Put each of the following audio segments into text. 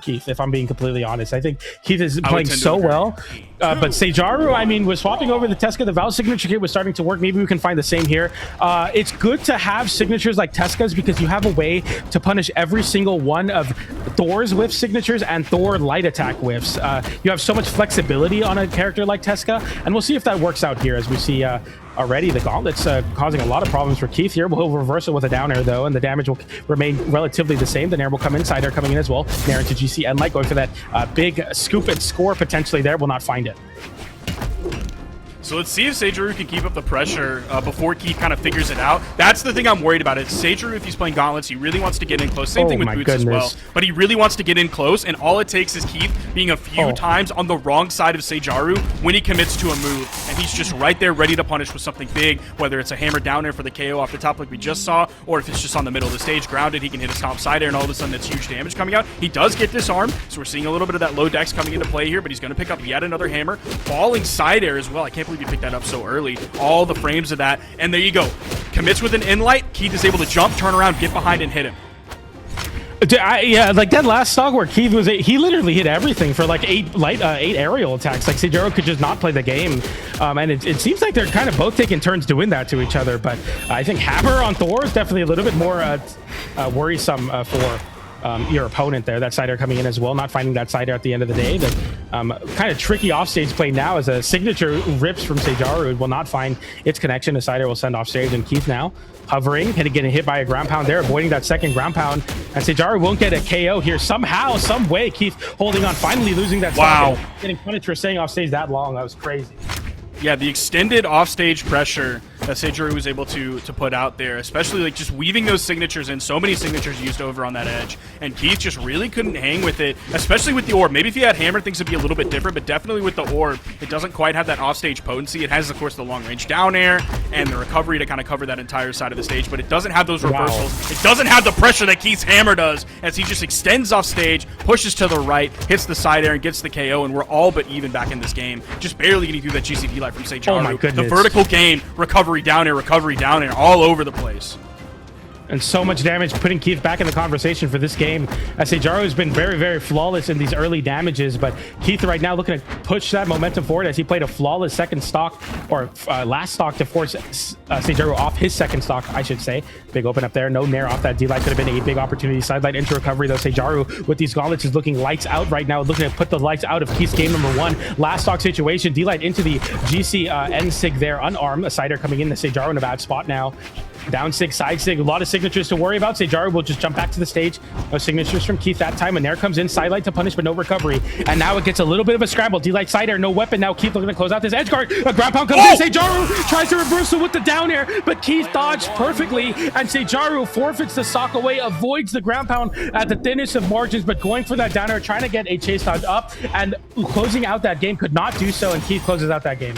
Keith, if I'm being completely honest. I think Keith is playing so well. But Seijaru, I mean, was swapping over the Tesca. The Val signature kit was starting to work. Maybe we can find the same here. It's good to have signatures like Tesca's because you have a way to punish every single one of Thor's whiff signatures and Thor light attack whiffs. You have so much flexibility on a character like Tesca, and we'll see if that works out here as we see already the Gauntlet's causing a lot of problems for Keith here. We'll reverse it with a down air though, and the damage will remain relatively the same. The Nair will come inside there, coming in as well. Nair into GC and Light, going for that big scoop and score potentially there. Will not find it. So let's see if Seijaru can keep up the pressure before Keith kind of figures it out. That's the thing I'm worried about. It's Seijaru, if he's playing Gauntlets, he really wants to get in close. Same thing with Boots as well. But he really wants to get in close, and all it takes is Keith being a few times on the wrong side of Seijaru when he commits to a move. And he's just right there ready to punish with something big, whether it's a hammer down air for the KO off the top like we just saw, or if it's just on the middle of the stage, grounded, he can hit a stomp side air, and all of a sudden that's huge damage coming out. He does get disarmed, so we're seeing a little bit of that low dex coming into play here, but he's going to pick up yet another hammer. Falling side air as well. I can't believe he picked that up so early. All the frames of that, and there you go. Commits with an in-light. Keith is able to jump, turn around, get behind, and hit him. Yeah, like that last stock where Keith was, he literally hit everything for like eight aerial attacks. Like Seijaru could just not play the game, and it seems like they're kind of both taking turns doing that to each other. But I think hammer on Thor is definitely a little bit more worrisome for your opponent there. That side air coming in as well, not finding that side air at the end of the day. The kind of tricky offstage play now as a signature rips from Seijaru. It will not find its connection. The side air will send off stage, and Keith now hovering, getting hit by a ground pound there, avoiding that second ground pound, and Seijaru won't get a KO here somehow, some way. Keith holding on, finally losing that. Wow, getting punished for staying off stage that long. That was crazy. Yeah, the extended offstage pressure that Seijaru was able to put out there, especially like just weaving those signatures in, so many signatures used over on that edge, and Keith just really couldn't hang with it, especially with the orb. Maybe if he had hammer, things would be a little bit different, but definitely with the orb, it doesn't quite have that offstage potency. It has, of course, the long-range down air and the recovery to kind of cover that entire side of the stage, but it doesn't have those reversals. It doesn't have the pressure that Keith's hammer does, as he just extends off stage, pushes to the right, hits the side air, and gets the KO, and we're all but even back in this game. Just barely getting through that GCP light from Seijaru. Oh my goodness. The vertical gain, recovery down air, all over the place. And so much damage, putting Keith back in the conversation for this game. As Seijaru has been very, very flawless in these early damages, but Keith right now looking to push that momentum forward as he played a flawless second stock, or last stock, to force Seijaru off his second stock, I should say. Big open up there, no Nair off that D-Light. Could have been a big opportunity. Sidelight into recovery, though. Seijaru with these gauntlets is looking lights out right now, looking to put the lights out of Keith's game number one. Last stock situation, D-Light into the GC N-Sig there, unarmed. A sider coming in, the Seijaru in a bad spot now. Down sig, side sig, a lot of signatures to worry about. Seijaru will just jump back to the stage. No signatures from Keith that time. And Nair comes in, sidelight to punish, but no recovery. And now it gets a little bit of a scramble. D-Light side air, no weapon. Now Keith looking to close out this edge guard. A ground pound comes in. Seijaru tries to reversal with the down air, but Keith dodged perfectly. And Seijaru forfeits the sock away, avoids the ground pound at the thinnest of margins, but going for that down air, trying to get a chase dodge up and closing out that game. Could not do so, and Keith closes out that game.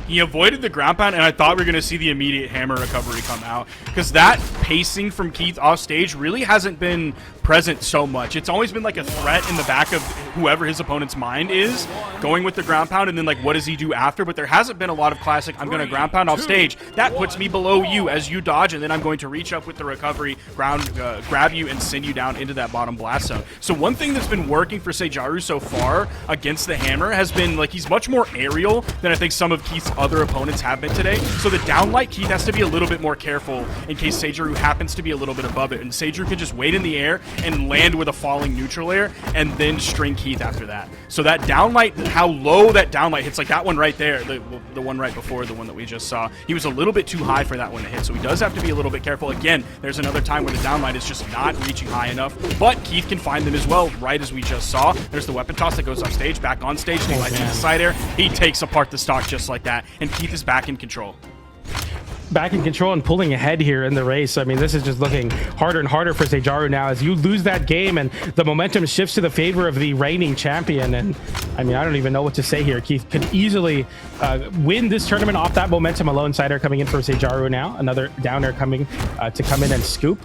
He avoided the ground pound, and I thought we were going to see the immediate hammer recovery come out, because that pacing from Keith off stage really hasn't been present so much. It's always been like a threat in the back of whoever his opponent's mind is, going with the ground pound, and then like what does he do after? But there hasn't been a lot of classic, I'm going to ground pound off stage. That puts me below you as you dodge, and then I'm going to reach up with the recovery, grab you, and send you down into that bottom blast zone. So one thing that's been working for Seijaru so far against the hammer has been like he's much more aerial than I think some of Keith's other opponents have been today. So the downlight, Keith has to be a little bit more careful in case Seijaru happens to be a little bit above it, and Seijaru can just wait in the air and land with a falling neutral air and then string Keith after that. So that downlight, how low that downlight hits, like that one right there, the one right before the one that we just saw, he was a little bit too high for that one to hit, so he does have to be a little bit careful. Again, there's another time where the downlight is just not reaching high enough, but Keith can find them as well, right as we just saw. There's the weapon toss that goes off stage, back on stage, D-Light to the side air, he takes apart the stock just like that, and Keith is back in control. Back in control and pulling ahead here in the race. I mean, this is just looking harder and harder for Seijaru now as you lose that game and the momentum shifts to the favor of the reigning champion. And I mean, I don't even know what to say here. Keith could easily win this tournament off that momentum alone. Sider coming in for Seijaru now. Another downer coming to come in and scoop.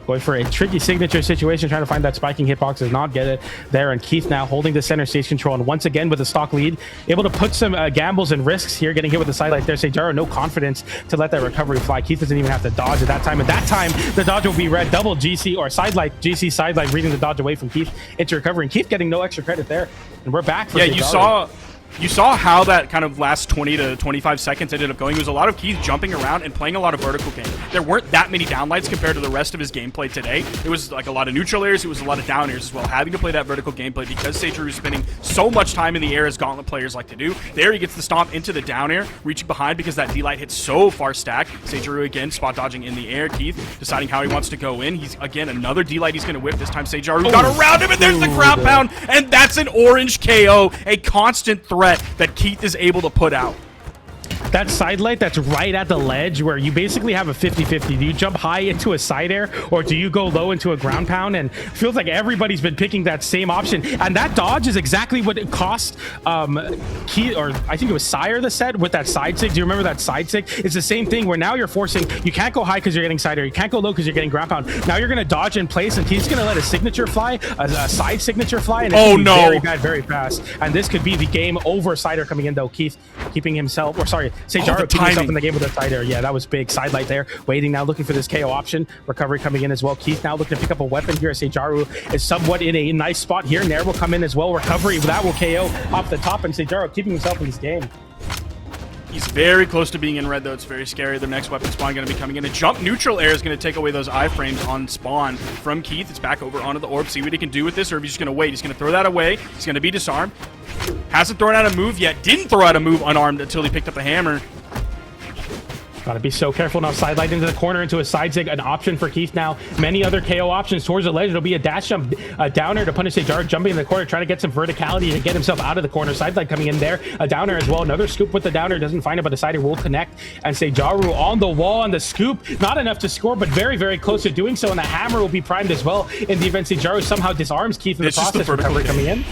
Going for a tricky signature situation, trying to find that spiking hitbox, does not get it there. And Keith now holding the center stage control, and once again with the stock lead, able to put some gambles and risks here, getting hit with the sidelight there. Seijaru, no confidence to let that recovery fly. Keith doesn't even have to dodge at that time. At that time, the dodge will be red. Double GC or sidelight, GC sidelight, reading the dodge away from Keith into recovery. And Keith getting no extra credit there. And we're back for Seijaru. You saw how that kind of last 20 to 25 seconds ended up going. It was a lot of Keith jumping around and playing a lot of vertical game. There weren't that many downlights compared to the rest of his gameplay today. It was like a lot of neutral airs. It was a lot of down airs as well. Having to play that vertical gameplay because Seijaru is spending so much time in the air as Gauntlet players like to do. There he gets the stomp into the down air, reaching behind because that D-light hits so far stacked. Seijaru again spot dodging in the air. Keith deciding how he wants to go in. He's again another D-light he's going to whip. This time Seijaru got around him, and there's the ground pound, and that's an orange KO. A constant threat that Keith is able to put out. That sidelight that's right at the ledge where you basically have a 50-50. Do you jump high into a side air or do you go low into a ground pound? And it feels like everybody's been picking that same option. And that dodge is exactly what it cost Keith, or I think it was Sire the set with that side sig. Do you remember that side sig? It's the same thing where now you're forcing, you can't go high because you're getting side air. You can't go low because you're getting ground pound. Now you're going to dodge in place and Keith's going to let a signature fly, a side signature fly. And it's very bad, very fast. And this could be the game over. Side air coming in though. Keith keeping himself, or sorry, Seijaru keeping himself in the game with a side air. Yeah, that was big. Sidelight there. Waiting now, looking for this KO option. Recovery coming in as well. Keith now looking to pick up a weapon here. Seijaru is somewhat in a nice spot here. Nair will come in as well. Recovery, that will KO off the top, and Seijaru keeping himself in this game. He's very close to being in red, though. It's very scary. The next weapon spawn going to be coming in. A jump neutral air is going to take away those iframes on spawn from Keith. It's back over onto the orb. See what he can do with this, or if he's just going to wait. He's going to throw that away. He's going to be disarmed. Hasn't thrown out a move yet. Didn't throw out a move unarmed until he picked up the hammer. Gotta be so careful now. Sidelight into the corner, into a side zig, an option for Keith now. Many other KO options towards the ledge. It'll be a dash jump, a downer to punish Seijaru, jumping in the corner, trying to get some verticality to get himself out of the corner. Sidelight coming in there, a downer as well. Another scoop with the downer, doesn't find it, but the sider will connect. And Seijaru on the wall on the scoop, not enough to score, but very, very close to doing so. And the hammer will be primed as well in the event Seijaru somehow disarms Keith in the process. Recovery coming in.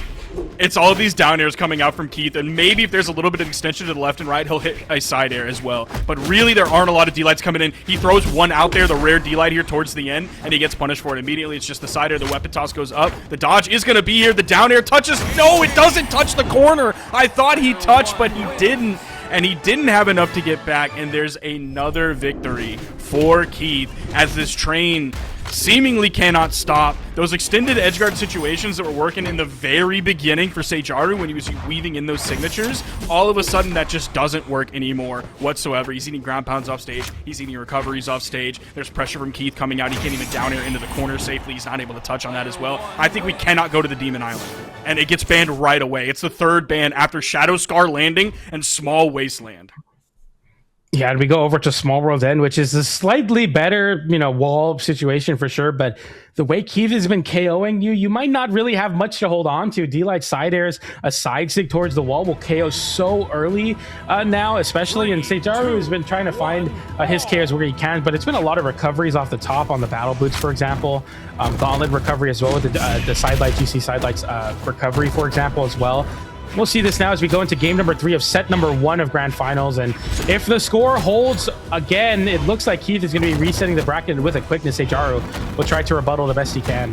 It's all of these down airs coming out from Keith, and maybe if there's a little bit of extension to the left and right, he'll hit a side air as well. But really, there aren't a lot of D-lights coming in. He throws one out there, the rare D-light here towards the end, and he gets punished for it immediately. It's just the side air. The weapon toss goes up. The dodge is going to be here. The down air touches. No, it doesn't touch the corner. I thought he touched, but he didn't. And he didn't have enough to get back, and there's another victory for Keith as this train seemingly cannot stop. Those extended edgeguard situations that were working in the very beginning for Seijaru when he was weaving in those signatures, all of a sudden that just doesn't work anymore whatsoever. He's eating ground pounds off stage. He's eating recoveries off stage. There's pressure from Keith coming out. He can't even down air into the corner safely. He's not able to touch on that as well. I think we cannot go to the Demon Island. And it gets banned right away. It's the third ban after Shadow Scar Landing and Small Wasteland. Yeah, and we go over to Small World End, which is a slightly better, wall situation for sure. But the way Keith has been KOing you, you might not really have much to hold on to. D-Light side airs, a side sig towards the wall will KO so early now, especially. And Seijaru has been trying to find his KOs where he can, but it's been a lot of recoveries off the top on the battle boots, for example. Gauntlet recovery as well with the sidelight, GC sidelights recovery, for example, as well. We'll see this now as we go into game number 3 of set number 1 of Grand Finals. And if the score holds again, it looks like Keith is going to be resetting the bracket with a quickness. Seijaru will try to rebuttal the best he can.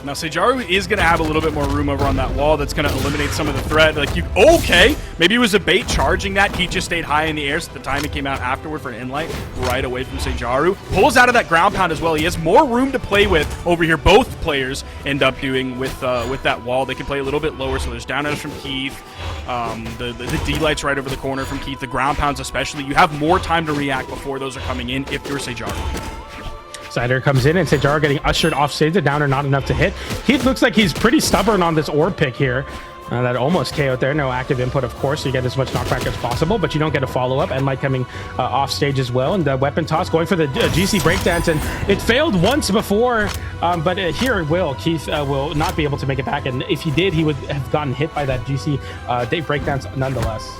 Now, Seijaru is going to have a little bit more room over on that wall that's going to eliminate some of the threat. Okay, maybe it was a bait charging that. He just stayed high in the air, so at the time it came out afterward for an inlight right away from Seijaru. Pulls out of that ground pound as well. He has more room to play with over here. Both players end up doing with that wall. They can play a little bit lower, so there's down airs from Keith. The D-lights right over the corner from Keith. The ground pounds especially. You have more time to react before those are coming in if you're Seijaru. Sider comes in and Seijaru getting ushered off stage. The downer not enough to hit. Keith looks like he's pretty stubborn on this orb pick here. That almost KO'd there. No active input, of course, so you get as much knockback as possible, but you don't get a follow-up. And light coming off stage as well. And the weapon toss going for the GC breakdance. And it failed once before, but here it will. Keith will not be able to make it back. And if he did, he would have gotten hit by that GC breakdance nonetheless.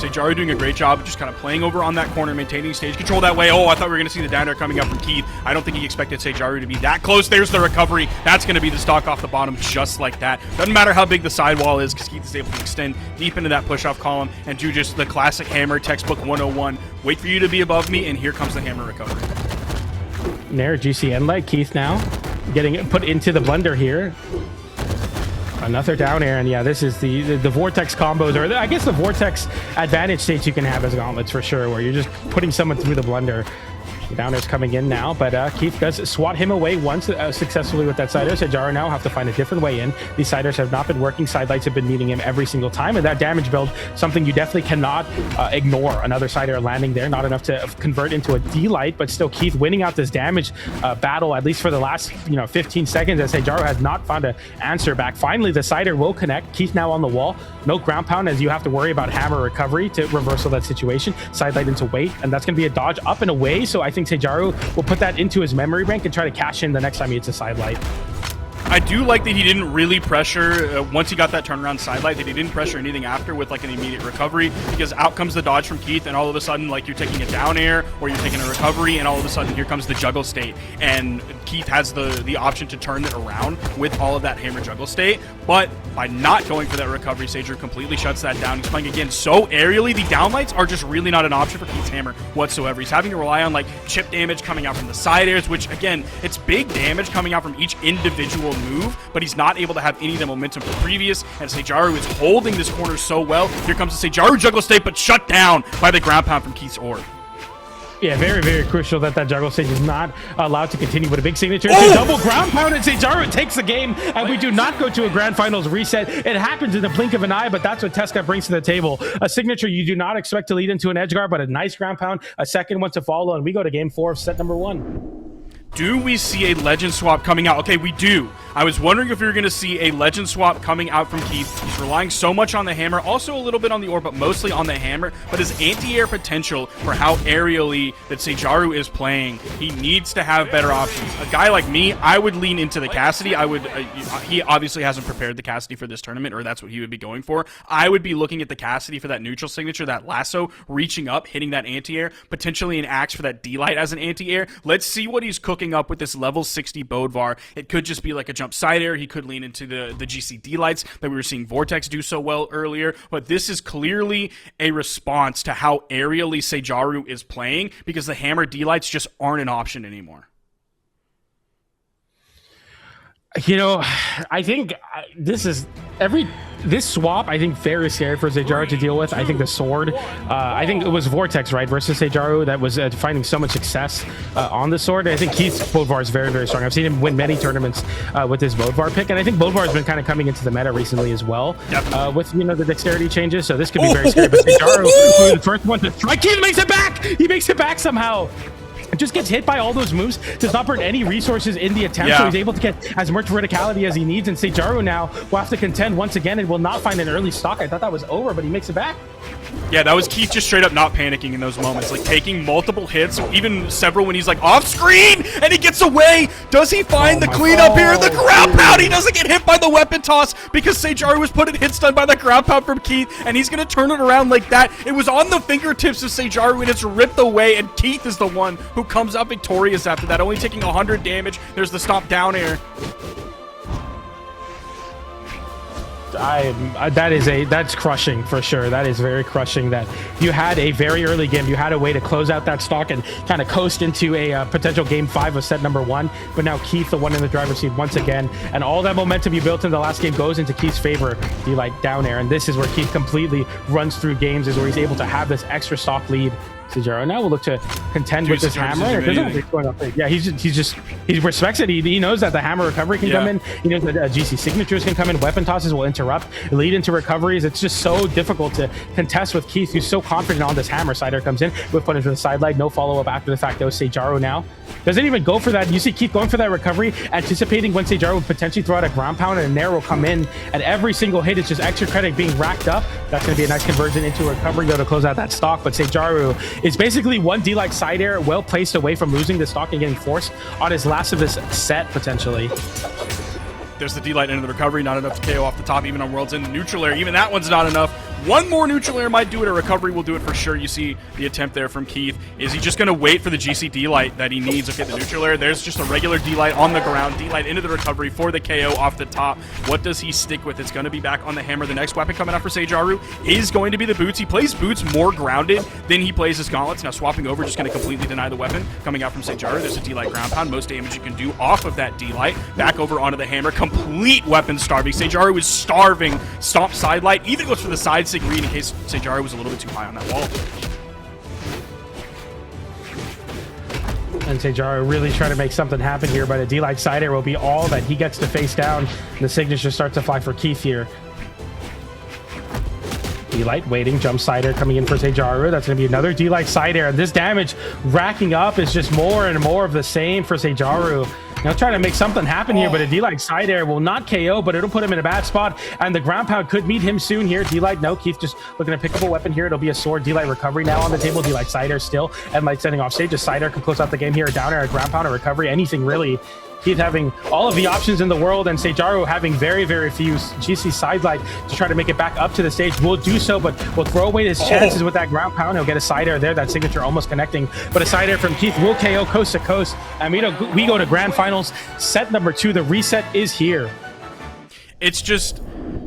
Seijaru doing a great job of just kind of playing over on that corner, maintaining stage control that way. Oh, I thought we were going to see the down air coming up from Keith. I don't think he expected Seijaru to be that close. There's the recovery. That's going to be the stock off the bottom just like that. Doesn't matter how big the sidewall is because Keith is able to extend deep into that push-off column and do just the classic hammer textbook 101. Wait for you to be above me, and here comes the hammer recovery. Nair, GCN leg. Keith now getting put into the blender here. Another down air, and yeah, this is the Vortex combos, or I guess the Vortex advantage states you can have as gauntlets for sure, where you're just putting someone through the blender. The down air's coming in now, but Keith does swat him away once successfully with that side air. Seijaru now have to find a different way in. These side airs have not been working. Sidelights have been meeting him every single time, and that damage build, something you definitely cannot ignore. Another side air landing there, not enough to convert into a D-light, but still Keith winning out this damage battle, at least for the last 15 seconds, as Seijaru has not found an answer back. Finally, the side air will connect. Keith now on the wall. No ground pound, as you have to worry about hammer recovery to reversal that situation. Sidelight into weight, and that's going to be a dodge up and away, so I think Seijaru will put that into his memory bank and try to cash in the next time he hits a sidelight. I do like that he didn't really pressure once he got that turnaround sidelight, that he didn't pressure anything after with like an immediate recovery, because out comes the dodge from Keith, and all of a sudden like you're taking a down air or you're taking a recovery, and all of a sudden here comes the juggle state, and Keith has the option to turn it around with all of that hammer juggle state. But by not going for that recovery, Seijaru completely shuts that down. He's playing again so aerially. The downlights are just really not an option for Keith's hammer whatsoever. He's having to rely on like chip damage coming out from the side airs, which again, it's big damage coming out from each individual move, but he's not able to have any of the momentum from previous, and Seijaru is holding this corner so well. Here comes the Seijaru juggle state, but shut down by the ground pound from Keith's orb. Yeah, very, very crucial that juggle stage is not allowed to continue with a big signature. It's a double ground pound, and Seijaru takes the game, and we do not go to a grand finals reset. It happens in the blink of an eye, but that's what Tesca brings to the table. A signature you do not expect to lead into an edge guard, but a nice ground pound, a second one to follow, and we go to game 4 of set number 1. Do we see a legend swap coming out? Okay, we do. I was wondering if we were going to see a legend swap coming out from Keith. He's relying so much on the hammer, also a little bit on the orb, but mostly on the hammer. But his anti-air potential for how aerially that Seijaru is playing, he needs to have better options. A guy like me, I would lean into the Cassidy. I would. He obviously hasn't prepared the Cassidy for this tournament, or that's what he would be going for. I would be looking at the Cassidy for that neutral signature, that lasso, reaching up, hitting that anti-air, potentially an axe for that D-light as an anti-air. Let's see what he's cooking up with this level 60 Bodvar. It could just be like a jump side air. He could lean into the GCD lights that we were seeing Vortex do so well earlier, but this is clearly a response to how aerially Seijaru is playing, because the hammer D lights just aren't an option anymore. I think this swap, I think, very scary for Seijaru to deal with. I think the sword, I think it was Vortex, right, versus Seijaru that was finding so much success on the sword. I think Keith's Bodvar is very, very strong. I've seen him win many tournaments with his Bodvar pick, and I think Bodvar has been kind of coming into the meta recently as well. Yep. With the dexterity changes, so this could be very scary. But Seijaru, the first one to strike, Keith makes it back! He makes it back somehow! Just gets hit by all those moves, does not burn any resources in the attempt, so he's able to get as much verticality as he needs, and Seijaru now will have to contend once again and will not find an early stock. I thought that was over, but he makes it back. Yeah, that was Keith just straight up not panicking in those moments, like taking multiple hits, even several when he's like off screen and he gets away. Does he find the cleanup here? The ground pound! He doesn't get hit by the weapon toss because Seijaru was put in hit stun by the ground pound from Keith, and he's gonna turn it around like that. It was on the fingertips of Seijaru and it's ripped away, and Keith is the one who comes up victorious after that, only taking 100 damage. There's the stomp down air. That's crushing for sure. That is very crushing that you had a very early game. You had a way to close out that stock and kind of coast into a potential game 5 of set number 1. But now Keith, the one in the driver's seat once again, and all that momentum you built in the last game goes into Keith's favor. You like down air, and this is where Keith completely runs through games, is where he's able to have this extra stock lead. Seijaru now will look to contend with this hammer. Yeah, he respects it. He knows that the hammer recovery can come in. He knows that GC signatures can come in. Weapon tosses will interrupt, lead into recoveries. It's just so difficult to contest with Keith, who's so confident on this hammer. Sider comes in with put into the side leg. No follow up after the fact, though. Seijaru now doesn't even go for that. You see Keith going for that recovery, anticipating when Seijaru would potentially throw out a ground pound, and a Nair will come in, and every single hit is just extra credit being racked up. That's going to be a nice conversion into a recovery, though, to close out that stock. But Seijaru is basically one D-like side air well placed away from losing the stock and getting forced on his last of this set, potentially. There's the D-light into the recovery, not enough to KO off the top, even on World's End. The neutral air, even that one's not enough. One more neutral air might do it. A recovery will do it for sure. You see the attempt there from Keith. Is he just going to wait for the GC D-Light that he needs? Okay, the neutral air. There's just a regular D-Light on the ground. D-Light into the recovery for the KO off the top. What does he stick with? It's going to be back on the hammer. The next weapon coming out for Seijaru is going to be the boots. He plays boots more grounded than he plays his gauntlets. Now swapping over, just going to completely deny the weapon. Coming out from Seijaru, there's a D-Light ground pound. Most damage you can do off of that D-Light. Back over onto the hammer. Complete weapon starving. Seijaru is starving. Stomp side light. Even goes for the side sig read in case Seijaru was a little bit too high on that wall. And Seijaru really trying to make something happen here, but a D-Light side air will be all that he gets to face down. And the signature starts to fly for Keith here. D-Light waiting, jump side air coming in for Seijaru. That's going to be another D-Light side air. And this damage racking up is just more and more of the same for Seijaru. Now trying to make something happen here, but a D-Light side air will not KO, but it'll put him in a bad spot. And the ground pound could meet him soon here. D-Light, no. Keith just looking to pick up a weapon here. It'll be a sword. D-Light recovery now on the table. D-Light side air still. And Light sending off stage. A side air could close out the game here. A down air, a ground pound, a recovery, anything really. Keith having all of the options in the world, and Seijaru having very, very few. GC side light to try to make it back up to the stage. Will do so, but will throw away his chances with that ground pound. He'll get a side air there. That signature almost connecting, but a side air from Keith will KO coast to coast. And we go to grand finals. Set number 2. The reset is here. It's just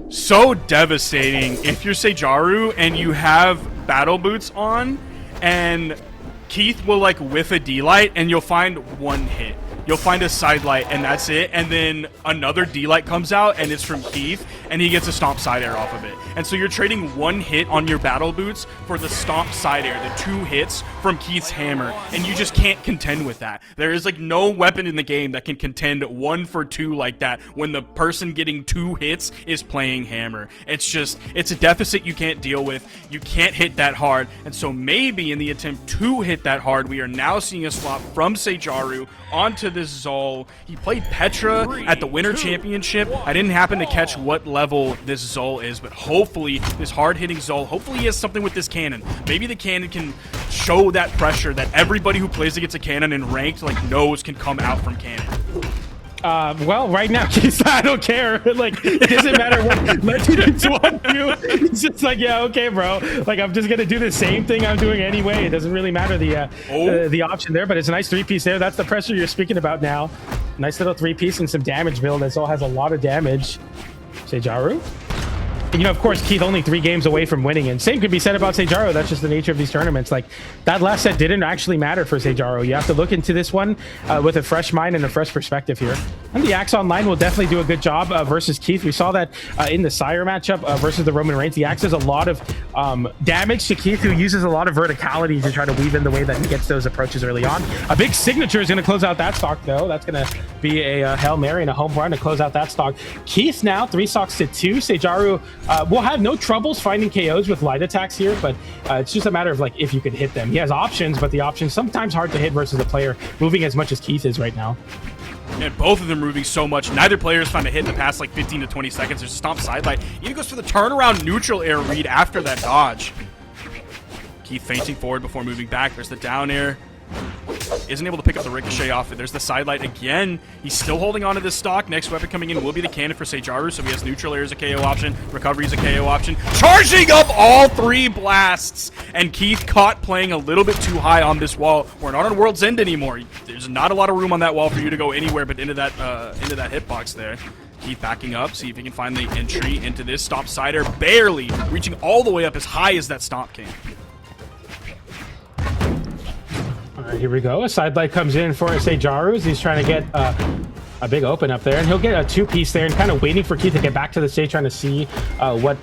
so devastating if you're Seijaru and you have battle boots on, and Keith will like whiff a D-Light, and you'll find one hit. You'll find a side light, and that's it. And then another D-Light comes out, and it's from Keith, and he gets a stomp side air off of it. And so you're trading one hit on your battle boots for the stomp side air, the 2 hits from Keith's hammer, and you just can't contend with that. There is like no weapon in the game that can contend 1 for 2 like that when the person getting 2 hits is playing hammer. It's a deficit you can't deal with. You can't hit that hard, and so maybe in the attempt to hit that hard, we are now seeing a swap from Seijaru onto this Zol. He played Petra at the Winter Championship. I didn't happen to catch what level this Zol is, but hopefully this hard-hitting Zol, hopefully he has something with this cannon. Maybe the cannon can show that pressure that everybody who plays against a cannon in ranked like knows can come out from cannon. Well, right now, I don't care. Like, it doesn't matter what my teammates want to do. It's just like, yeah, okay, bro. Like, I'm just gonna do the same thing I'm doing anyway. It doesn't really matter the option there, but it's a nice 3-piece there. That's the pressure you're speaking about now. Nice little 3-piece and some damage build. This all has a lot of damage. Seijaru. And, you know, of course, Keith only 3 games away from winning, and same could be said about Seijaru. That's just the nature of these tournaments. Like, that last set didn't actually matter for Seijaru. You have to look into this one with a fresh mind and a fresh perspective here. And the Axe Online will definitely do a good job versus Keith. We saw that in the Sire matchup versus the Roman Reigns. The Axe does a lot of damage to Keith, who uses a lot of verticality to try to weave in the way that he gets those approaches early on. A big signature is going to close out that stock, though. That's going to be a Hail Mary and a home run to close out that stock. Keith now 3 stocks to 2. Seijaru will have no troubles finding KOs with light attacks here, but it's just a matter of like if you could hit them. He has options, but the options sometimes hard to hit versus a player moving as much as Keith is right now. And both of them moving so much. Neither player's found a hit in the past like 15 to 20 seconds. There's a stomp sidelight. Even goes for the turnaround neutral air read after that dodge. Keith fainting forward before moving back. There's the down air. Isn't able to pick up the ricochet off it. There's the sidelight again. He's still holding on to this stock. Next weapon coming in will be the cannon for Seijaru, so he has neutral air as a KO option. Recovery is a KO option. Charging up all 3 blasts! And Keith caught playing a little bit too high on this wall. We're not on World's End anymore. There's not a lot of room on that wall for you to go anywhere but into that hitbox there. Keith backing up, see if he can find the entry into this. Stomp side air, barely reaching all the way up as high as that stomp can. All right, here we go. A sidelight comes in for Seijaru as he's trying to get a big open up there, and he'll get a 2-piece there and kind of waiting for Keith to get back to the stage, trying to see what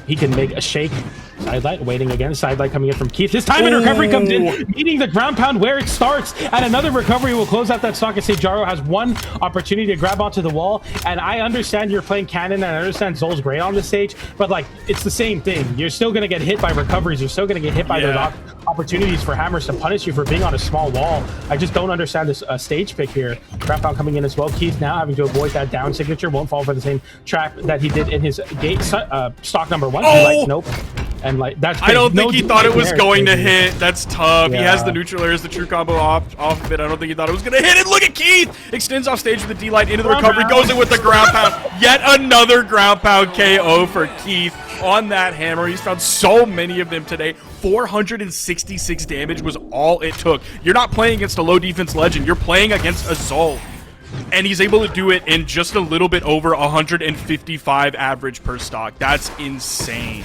he can make a shake. Sidelight waiting again. Sidelight coming in from Keith. This time in recovery comes in, meeting the ground pound where it starts, and another recovery will close out that stock as Seijaru has one opportunity to grab onto the wall. And I understand you're playing cannon, and I understand Zol's great on the stage, but like it's the same thing. You're still going to get hit by recoveries. You're still going to get hit by those opportunities for hammers to punish you for being on a small wall. I just don't understand this stage pick here. Ground pound coming in as well. Keith now having to avoid that down signature. Won't fall for the same trap that he did in his stock number 1. Like, nope. And like that's I don't think he thought it was going to hit. That's tough. Yeah. He has the neutral air as the true combo off of it. I don't think he thought it was going to hit it. Look at Keith! Extends off stage with the D-Light into the recovery. Goes in with the ground pound. Yet another ground pound KO for Keith. on that hammer. He's found so many of them today. 466 damage was all it took. You're not playing against a low defense legend. You're playing against a Zol. And he's able to do it in just a little bit over 155 average per stock. That's insane.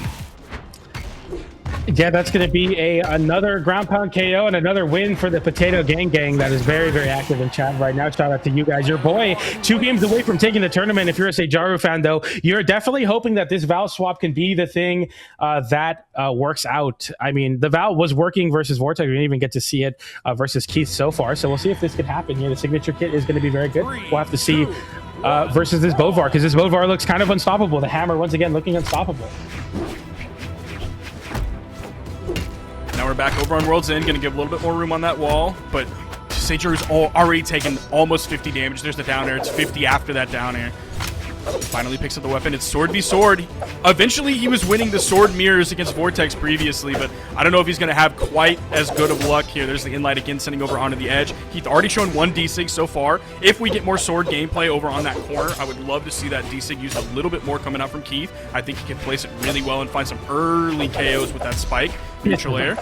Yeah, that's going to be another ground pound KO and another win for the Potato Gang that is very, very active in chat right now. Shout out to you guys. Your boy, 2 games away from taking the tournament. If you're a Seijaru fan, though, you're definitely hoping that this Val swap can be the thing that works out. I mean, the Val was working versus Vortex. We didn't even get to see it versus Keith so far. So we'll see if this could happen here. The signature kit is going to be very good. We'll have to see versus this Bovar, because this Bovar looks kind of unstoppable. The hammer, once again, looking unstoppable. Now we're back over on World's End, gonna give a little bit more room on that wall, but Seijaru's already taken almost 50 damage. There's the down air. It's 50 after that down air. Finally picks up the weapon. It's sword v sword. Eventually, he was winning the sword mirrors against Vortex previously, but I don't know if he's going to have quite as good of luck here. There's the inlight again, sending over onto the edge. He's already shown 1 D-Sig so far. If we get more sword gameplay over on that corner, I would love to see that D-Sig used a little bit more coming out from Keith. I think he can place it really well and find some early KOs with that spike. Neutral air.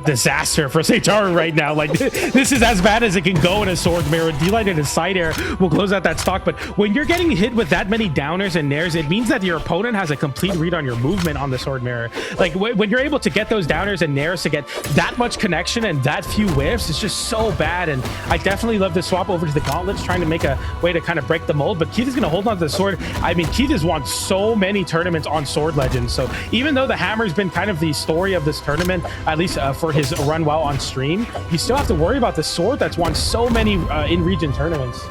Disaster for Seijaru right now. Like, this is as bad as it can go in a sword mirror. D-Light and his side air will close out that stock, but when you're getting hit with that many downers and nairs, it means that your opponent has a complete read on your movement on the sword mirror. Like, when you're able to get those downers and nairs to get that much connection and that few whiffs, it's just so bad. And I definitely love to swap over to the gauntlets, trying to make a way to kind of break the mold, but Keith is going to hold on to the sword. I mean, Keith has won so many tournaments on Sword Legends, so even though the hammer's been kind of the story of this tournament, at least for his run well on stream, you still have to worry about the sword that's won so many in-region tournaments.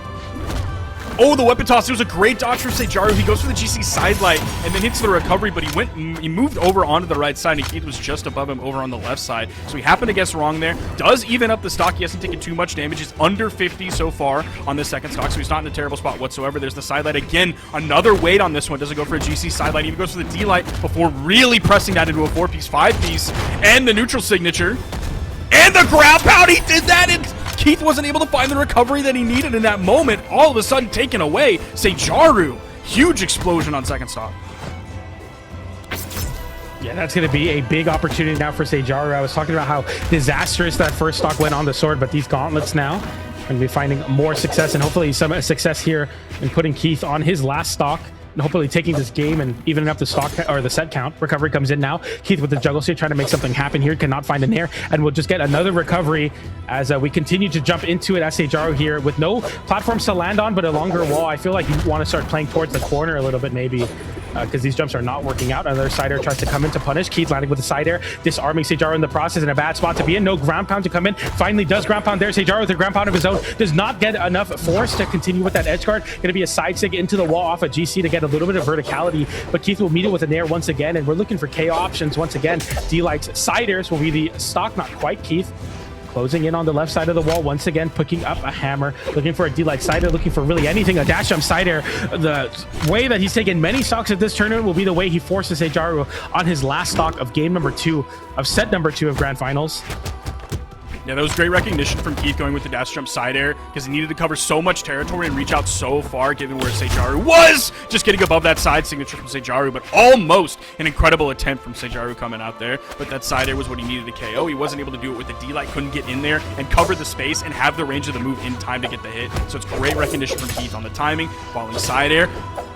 Oh, the weapon toss. It was a great dodge from Seijaru. He goes for the GC sidelight and then hits the recovery, but he moved over onto the right side, and Keith was just above him over on the left side. So he happened to guess wrong there. Does even up the stock. He hasn't taken too much damage. He's under 50 so far on the second stock, so he's not in a terrible spot whatsoever. There's the sidelight again. Another weight on this one. Doesn't go for a GC sidelight. Even goes for the D-light before really pressing that into a 4-piece, 5-piece, and the neutral signature. And the ground pound, he did that, and Keith wasn't able to find the recovery that he needed in that moment. All of a sudden taken away. Seijaru, huge explosion on second stock. Yeah, that's going to be a big opportunity now for Seijaru. I was talking about how disastrous that first stock went on the sword, but these gauntlets now are going to be finding more success, and hopefully some success here in putting Keith on his last stock. And hopefully taking this game and evening up the stock or the set count. Recovery comes in now. Keith with the juggle here trying to make something happen here. Cannot find an air, and we'll just get another recovery as we continue to jump into it. Seijaru here with no platforms to land on, but a longer wall. I feel like you want to start playing towards the corner a little bit maybe, because these jumps are not working out. Another side air tries to come in to punish. Keith landing with the side air, disarming Seijaru in the process, in a bad spot to be in. No ground pound to come in. Finally does ground pound there. Seijaru with a ground pound of his own. Does not get enough force to continue with that edge guard. Going to be a side sig into the wall off a GC to get a little bit of verticality, but Keith will meet it with an air once again, and we're looking for KO options once again. D-Light's side airs will be the stock, not quite. Keith closing in on the left side of the wall once again, picking up a hammer, looking for a D-Light side air, looking for really anything. A dash jump side air. The way that he's taken many stocks at this tournament will be the way he forces Seijaru on his last stock of game number 2 of set number 2 of Grand Finals. Yeah, that was great recognition from Keith going with the dash jump side air, because he needed to cover so much territory and reach out so far given where Seijaru was. Just getting above that side signature from Seijaru, but almost an incredible attempt from Seijaru coming out there. But that side air was what he needed to KO. He wasn't able to do it with the D-Light, couldn't get in there and cover the space and have the range of the move in time to get the hit. So it's great recognition from Keith on the timing. Following side air,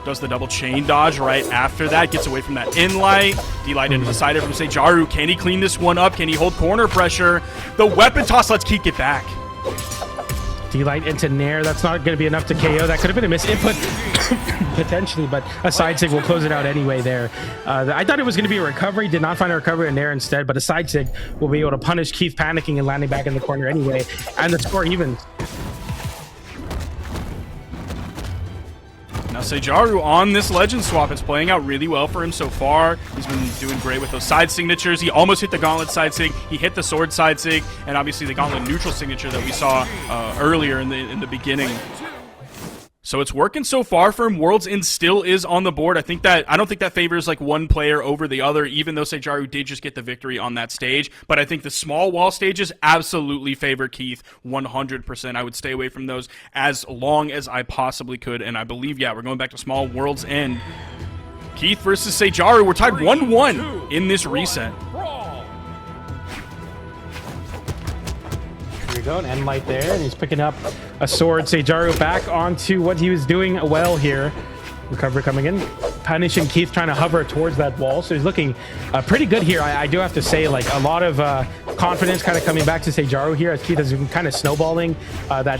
does the double chain dodge right after that, gets away from that in-light. D-Light into the side air from Seijaru. Can he clean this one up? Can he hold corner pressure? The weapon toss lets Keith get back. D-Light into Nair. That's not going to be enough to KO. That could have been a miss input potentially, but a side sig will close it out anyway there. I thought it was going to be a recovery. Did not find a recovery in Nair instead, but a side sig will be able to punish Keith panicking and landing back in the corner anyway. And the score evens. Now Seijaru on this legend swap, it's playing out really well for him so far. He's been doing great with those side signatures. He almost hit the gauntlet side sig. He hit the sword side sig, and obviously the gauntlet neutral signature that we saw earlier in the beginning. So it's working so far for him. World's End still is on the board. I don't think that favors like one player over the other, even though Seijaru did just get the victory on that stage. But I think the small wall stages absolutely favor Keith 100%. I would stay away from those as long as I possibly could. And I believe, yeah, we're going back to small. World's End. Keith versus Seijaru. We're tied 1-1 in this reset. Here we go, an end light there, and he's picking up a sword. Seijaru back onto what he was doing well here. Recovery coming in, punishing Keith, trying to hover towards that wall. So he's looking pretty good here. I do have to say, like, a lot of confidence kind of coming back to Seijaru here, as Keith has been kind of snowballing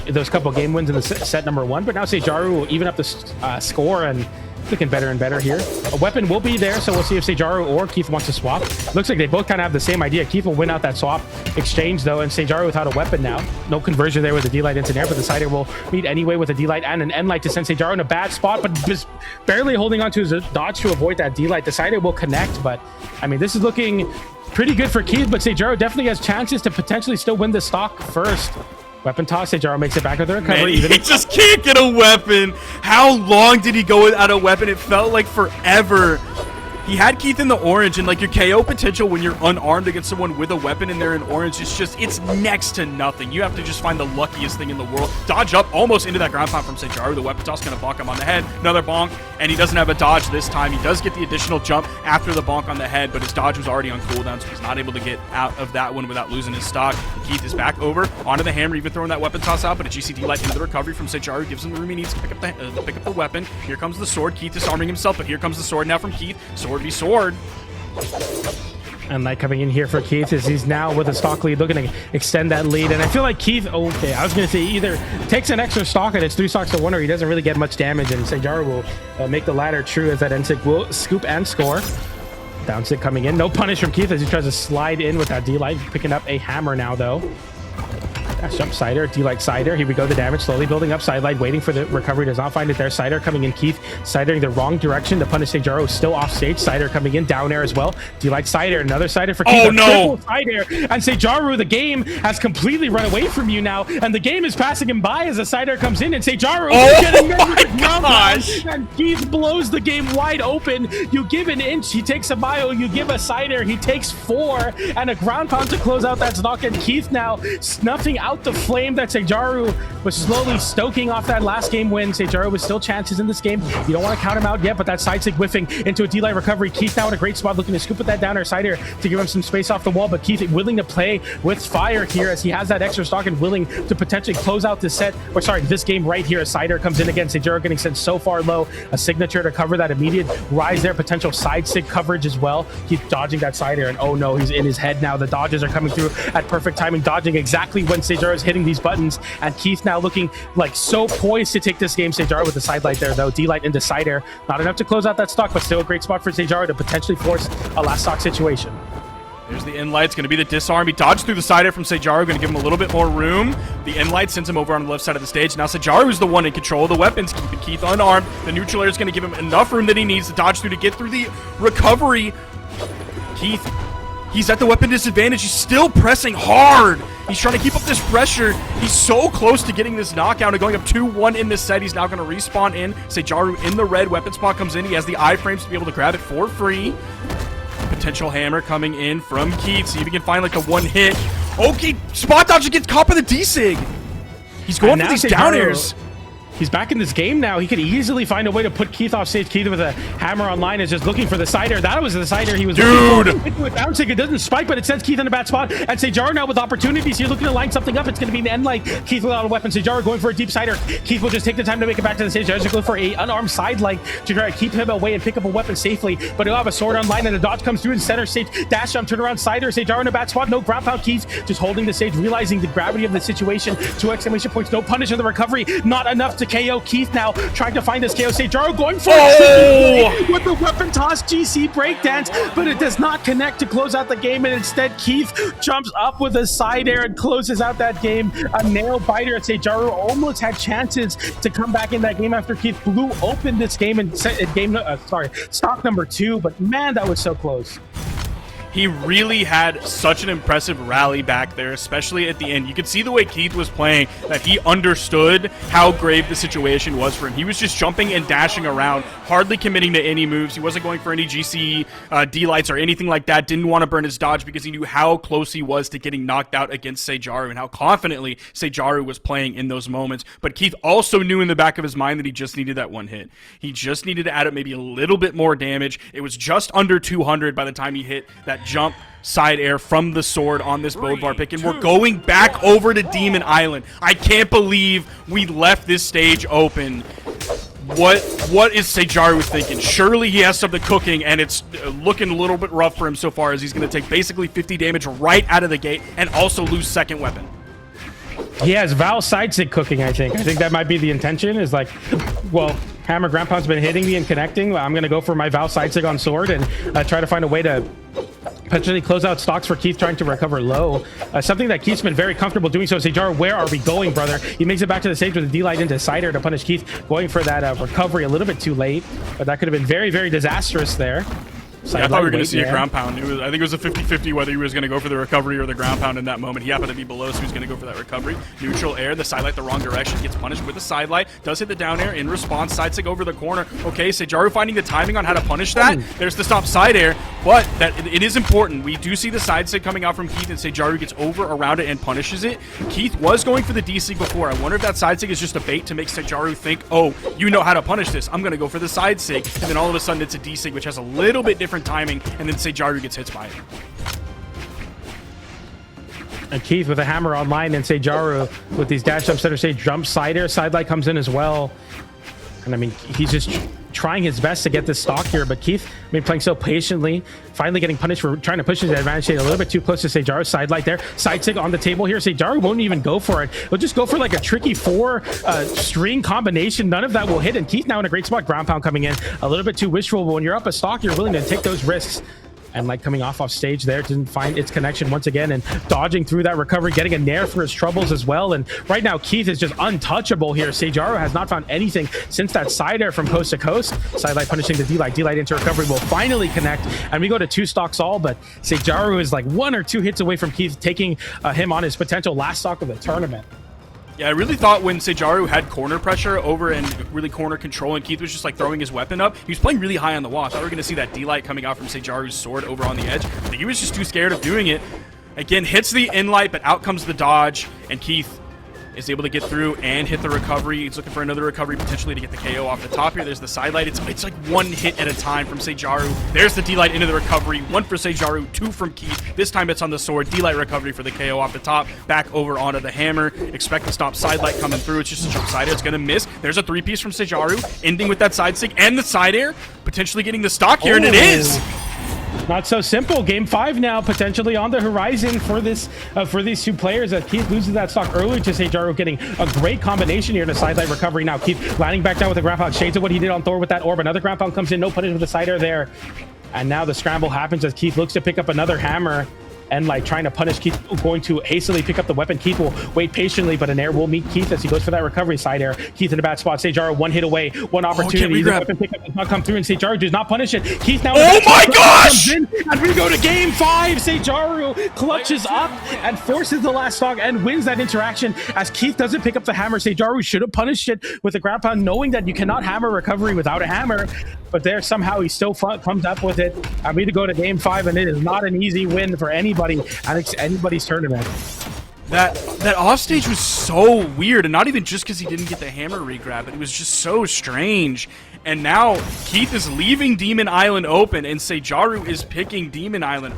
those couple game wins in the set number 1. But now Seijaru will even up the score and looking better and better here. A weapon will be there, so we'll see if Seijaru or Keith wants to swap. Looks like they both kind of have the same idea. Keith will win out that swap exchange, though, and Seijaru without a weapon now. No conversion there with the D-Light into there, but the Cider will meet anyway with a D-Light and an N-Light to send Seijaru in a bad spot, but just barely holding on to his dodge to avoid that D-Light. The Cider will connect, but, I mean, this is looking pretty good for Keith, but Seijaru definitely has chances to potentially still win the stock first. Weapon toss, Seijaru makes it back with the recovery. Man, he just can't get a weapon. How long did he go without a weapon? It felt like forever. He had Keith in the orange, and like your KO potential when you're unarmed against someone with a weapon and they're in orange, it's next to nothing. You have to just find the luckiest thing in the world. Dodge up almost into that ground pound from Seijaru. The weapon toss gonna bonk him on the head. Another bonk, and he doesn't have a dodge this time. He does get the additional jump after the bonk on the head, but his dodge was already on cooldown, so he's not able to get out of that one without losing his stock. Keith is back over onto the hammer, even throwing that weapon toss out, but a GCD light into the recovery from Seijaru gives him the room he needs to pick up the weapon. Here comes the sword. Keith disarming himself, but here comes the sword now from Keith. Sword v sword. And light coming in here for Keith as he's now with a stock lead, looking to extend that lead. And I feel like Keith, okay, I was going to say either takes an extra stock and it's 3 stocks to 1, or he doesn't really get much damage, and Seijaru will make the latter true, as that NSIG will scoop and score. Down stick coming in. No punish from Keith as he tries to slide in with that D-Light, picking up a hammer now, though. Dash jump Cider, D-Light Cider. Here we go, the damage slowly building up. Sidelight waiting for the recovery, does not find it there. Cider coming in, Keith Cidering the wrong direction. The punish Seijaru still off stage. Cider coming in, down air as well. D-Light Cider, another Cider for Keith. Oh no! Cider, and Seijaru, the game has completely run away from you now, and the game is passing him by as a Cider comes in, and Seijaru is getting my gosh! And Keith blows the game wide open. You give an inch, he takes a mile. You give a Cider, he takes 4, and a ground pound to close out that stock. And Keith now snuffing out the flame that Seijaru was slowly stoking off that last game win. Seijaru was still chances in this game. You don't want to count him out yet, but that side stick whiffing into a D-Light recovery. Keith now in a great spot, looking to scoop with that down air Cider to give him some space off the wall, but Keith willing to play with fire here as he has that extra stock and willing to potentially close out this set, or sorry, this game right here as Cider comes in again. Seijaru getting sent so far low, a signature to cover that immediate rise there, potential side stick coverage as well. Keith dodging that Cider, and oh no, he's in his head now. The dodges are coming through at perfect timing, dodging exactly when Seijaru is hitting these buttons, and Keith now looking like so poised to take this game. Seijaru with the side light there, though. D-Light into Cider, not enough to close out that stock, but still a great spot for Seijaru to potentially force a last stock situation. There's the in-light. It's going to be the disarm. He dodged through the Cider from Seijaru, going to give him a little bit more room. The in-light sends him over on the left side of the stage. Now Seijaru is the one in control of the weapons, keeping Keith unarmed. The neutral air is going to give him enough room that he needs to dodge through to get through the recovery. Keith, he's at the weapon disadvantage. He's still pressing hard. He's trying to keep up this pressure. He's so close to getting this knockout and going up 2-1 in this set. He's now going to respawn in. Seijaru in the red. Weapon spot comes in. He has the iframes to be able to grab it for free. Potential hammer coming in from Keith. See if he can find like the one hit. Okay, spot dodge gets caught by the D-Sig. He's going for these down airs. He's back in this game now. He could easily find a way to put Keith off stage. Keith with a hammer online is just looking for the Cider. That was the Cider he was looking for. With bouncing, it doesn't spike, but it sends Keith in a bad spot. And Seijaru now with opportunities. He's looking to line something up. It's going to be an end light. Keith without a weapon. Seijaru going for a deep Cider. Keith will just take the time to make it back to the stage. He's going for a unarmed side light to try to keep him away and pick up a weapon safely. But he'll have a sword online, and the dodge comes through in center stage. Dash jump, turn around Cider. Seijaru in a bad spot. No ground pound. Keith just holding the stage, realizing the gravity of the situation. 2 exclamation points. No punish in the recovery. Not enough to KO Keith now. Trying to find this KO. Seijaru going for it with the weapon toss GC breakdance, but it does not connect to close out the game, and instead Keith jumps up with a side air and closes out that game. A nail biter. Seijaru almost had chances to come back in that game after Keith blew open this game and set stock number 2, but man, that was so close. He really had such an impressive rally back there, especially at the end. You could see the way Keith was playing, that he understood how grave the situation was for him. He was just jumping and dashing around, hardly committing to any moves. He wasn't going for any GC D-lights or anything like that. Didn't want to burn his dodge because he knew how close he was to getting knocked out against Seijaru and how confidently Seijaru was playing in those moments. But Keith also knew in the back of his mind that he just needed that one hit. He just needed to add up maybe a little bit more damage. It was just under 200 by the time he hit that jump side air from the sword on this build bar pick, and we're going back over to Demon Island. I can't believe we left this stage open. What is Seijaru thinking? Surely he has something cooking, and it's looking a little bit rough for him so far, as he's going to take basically 50 damage right out of the gate and also lose second weapon. He has Val sidestick cooking, I think. I think that might be the intention, is like, well, Hammer Ground Pound's been hitting me and connecting. I'm going to go for my Val sidestick on sword and try to find a way to potentially close out stocks for Keith trying to recover low. Something that Keith's been very comfortable doing. So Seijaru, where are we going, brother? He makes it back to the stage with a D-light into Cider to punish Keith, going for that recovery a little bit too late. But that could have been very, very disastrous there. Yeah, I thought we were going to see a ground pound. I think it was a 50-50 whether he was going to go for the recovery or the ground pound in that moment. He happened to be below, so he was going to go for that recovery. Neutral air, the sidelight the wrong direction, gets punished with the sidelight, does hit the down air in response, side stick over the corner. Okay, Seijaru finding the timing on how to punish that. There's the stop side air, but that it is important. We do see the side stick coming out from Keith, and Seijaru gets over around it and punishes it. Keith was going for the D-sig before. I wonder if that side stick is just a bait to make Seijaru think, oh, you know how to punish this. I'm going to go for the side sig, and then all of a sudden it's a D-sig, which has a little bit different timing, and then Seijaru gets hit by it. And Keith with a hammer online, and Seijaru with these dash jump center stage jump side air. Sidelight comes in as well. And I mean, he's just trying his best to get this stock here, but Keith, I mean, playing so patiently, finally getting punished for trying to push his advantage state a little bit too close to Seijaru's sidelight there. Side sig on the table here. Seijaru won't even go for it. He'll just go for like a tricky string combination. None of that will hit, and Keith now in a great spot. Ground pound coming in a little bit too wishful, but when you're up a stock, you're willing to take those risks. And like coming off stage there, didn't find its connection once again, and dodging through that recovery, getting a nair for his troubles as well. And right now, Keith is just untouchable here. Seijaru has not found anything since that side air from coast to coast. Sidelight punishing the D-light. D-light into recovery will finally connect, and we go to 2 stocks all, but Seijaru is like 1 or 2 hits away from Keith taking him on his potential last stock of the tournament. Yeah, I really thought when Seijaru had corner pressure over and really corner control, and Keith was just like throwing his weapon up, he was playing really high on the wall. I thought we were going to see that D-light coming out from Seijaru's sword over on the edge. I think he was just too scared of doing it. Again, hits the in-light, but out comes the dodge, and Keith is able to get through and hit the recovery. He's looking for another recovery potentially to get the KO off the top here. There's the sidelight. It's like 1 hit at a time from Seijaru. There's the D-light into the recovery. 1 for Seijaru, 2 from Keith. This time it's on the sword. D-light recovery for the KO off the top. Back over onto the hammer. Expect the stop sidelight coming through. It's just a jump side air. It's going to miss. There's a 3-piece from Seijaru, ending with that side stick and the side air. Potentially getting the stock here, and it is! Not so simple. Game 5 now potentially on the horizon for this for these 2 players, as Keith loses that stock early to Seijaru, getting a great combination here to sidelight recovery. Now Keith landing back down with a ground pound, shades of what he did on Thor with that orb. Another ground pound comes in, no punish with the side air there, and now the scramble happens as Keith looks to pick up another hammer. And like trying to punish Keith, going to hastily pick up the weapon. Keith will wait patiently, but an air will meet Keith as he goes for that recovery side air. Keith in a bad spot. Seijaru 1 hit away, 1 opportunity. The weapon pickup does not come through, and Seijaru does not punish it. Keith now. Oh my gosh! And we go to game 5. Seijaru clutches up and forces the last stock and wins that interaction as Keith doesn't pick up the hammer. Seijaru should have punished it with the ground pound, knowing that you cannot hammer recovery without a hammer. But there somehow he still comes up with it. And we go to game 5, and it is not an easy win for anybody at anybody's tournament. That offstage was so weird, and not even just because he didn't get the hammer regrab, but it was just so strange. And now Keith is leaving Demon Island open, and Seijaru is picking Demon Island.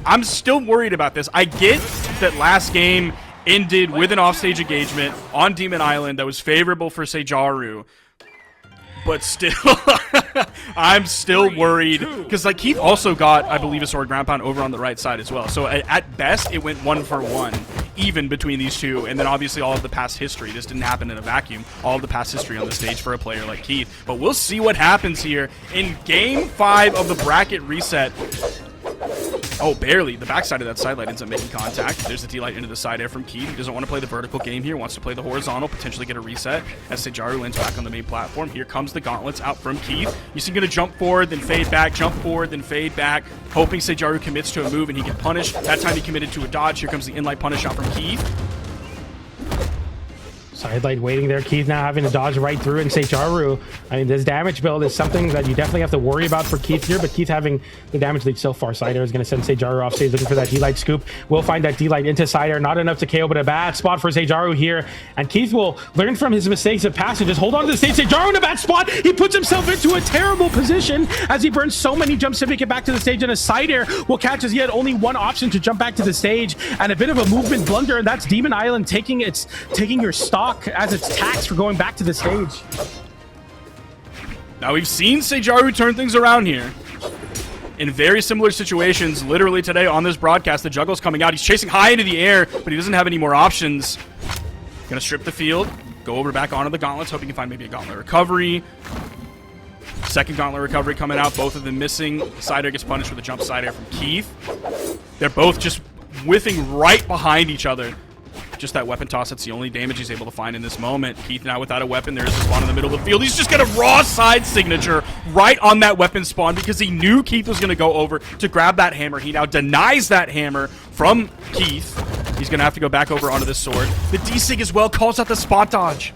I'm still worried about this. I get that last game ended with an offstage engagement on Demon Island that was favorable for Seijaru. But still, I'm still worried because like Keith also got, I believe, a sword ground pound over on the right side as well. So at best, it went 1 for 1, even between these 2. And then obviously all of the past history. This didn't happen in a vacuum. All of the past history on the stage for a player like Keith. But we'll see what happens here in Game 5 of the bracket reset. Oh, barely. The backside of that side light ends up making contact. There's the D-light into the side air from Keith. He doesn't want to play the vertical game here. Wants to play the horizontal, potentially get a reset as Seijaru lands back on the main platform. Here comes the gauntlets out from Keith. He's going to jump forward, then fade back, jump forward, then fade back, hoping Seijaru commits to a move and he can punish. That time he committed to a dodge. Here comes the in-light punish out from Keith. Sidelight waiting there. Keith now having to dodge right through, and Seijaru. I mean, this damage build is something that you definitely have to worry about for Keith here, but Keith having the damage lead so far. Side air is going to send Seijaru off stage, looking for that D-light scoop. Will find that D-light into side air. Not enough to KO, but a bad spot for Seijaru here. And Keith will learn from his mistakes of past and just hold on to the stage. Seijaru in a bad spot. He puts himself into a terrible position as he burns so many jumps to make it back to the stage, and a side air will catch as he had only one option to jump back to the stage, and a bit of a movement blunder, and that's Demon Island taking your stock as its tax for going back to the stage. Now we've seen Seijaru turn things around here in very similar situations. Literally today on this broadcast, the juggle's coming out. He's chasing high into the air, but he doesn't have any more options. Gonna strip the field, go over back onto the gauntlets, hoping he can find maybe a gauntlet recovery. Second gauntlet recovery coming out, both of them missing. Side air gets punished with a jump side air from Keith. They're both just whiffing right behind each other. Just that weapon toss, that's the only damage he's able to find in this moment. Keith now without a weapon. There's a spawn in the middle of the field. He's just got a raw side signature right on that weapon spawn because he knew Keith was going to go over to grab that hammer. He now denies that hammer from Keith. He's going to have to go back over onto this sword. The D-Sig as well calls out the spot dodge.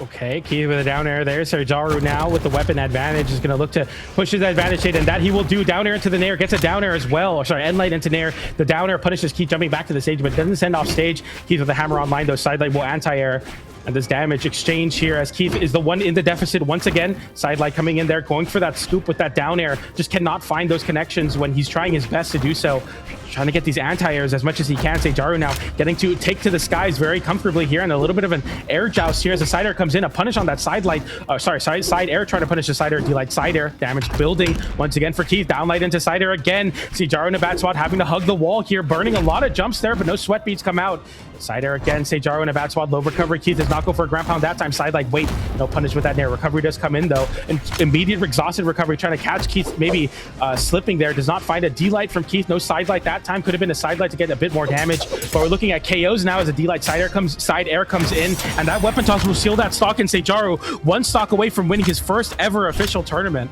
Okay, Keith with a down air there. Seijaru now with the weapon advantage is going to look to push his advantage shade, and that he will do. Down air into the nair, gets a down air as well. Or sorry, end light into nair. The down air punishes Keith jumping back to the stage, but doesn't send off stage. Keith with the hammer online, though. Side light will anti-air. And this damage exchange here as Keith is the one in the deficit once again. Sidelight coming in there, going for that scoop with that down air. Just cannot find those connections when he's trying his best to do so. Trying to get these anti-airs as much as he can. Seijaru now getting to take to the skies very comfortably here, and a little bit of an air joust here as the side air comes in. A punish on that sidelight. Side air trying to punish the side air. D-light side air. Damage building once again for Keith. Downlight into side air again. Seijaru in a bad spot, having to hug the wall here. Burning a lot of jumps there, but no sweat beads come out. Side air again. Seijaru in a bad spot. Low recovery. Keith does not go for a ground pound that time. Sidelight, wait. No punish with that nair. Recovery does come in though. And immediate exhausted recovery. Trying to catch Keith maybe slipping there. Does not find a D-light from Keith. No sidelight that time. Could have been a sidelight to get a bit more damage. But we're looking at KOs now as a D-light side air comes in. And that weapon toss will seal that stock, and Seijaru one stock away from winning his first ever official tournament.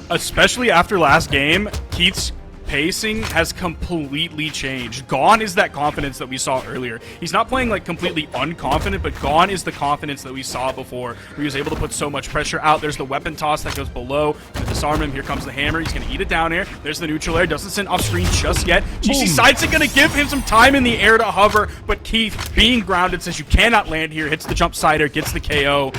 Especially after last game, Keith's pacing has completely changed. Gone is that confidence that we saw earlier. He's not playing like completely unconfident, but gone is the confidence that we saw before. He was able to put so much pressure out. There's the weapon toss that goes below to disarm him. Here comes the hammer. He's going to eat it down air. There's the neutral air. Doesn't send off screen just yet. GC Sidesick going to give him some time in the air to hover, but Keith, being grounded, says you cannot land here. Hits the jump side air, gets the KO.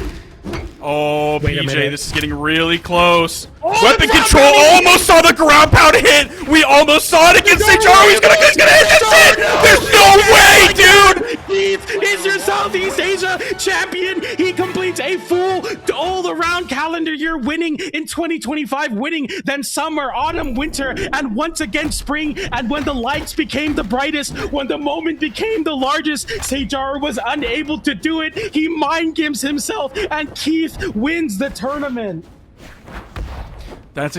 Oh, PJ, this is getting really close. Weapon control almost saw the ground pound hit. We almost saw it against Seijaru. He's gonna hit this hit. There's no way, dude. Keith is your Southeast Asia champion. He completes a full all-around calendar year, winning in 2025, winning then summer, autumn, winter, and once again spring. And when the lights became the brightest, when the moment became the largest, Seijaru was unable to do it. He mind games himself, and Keith wins the tournament. That's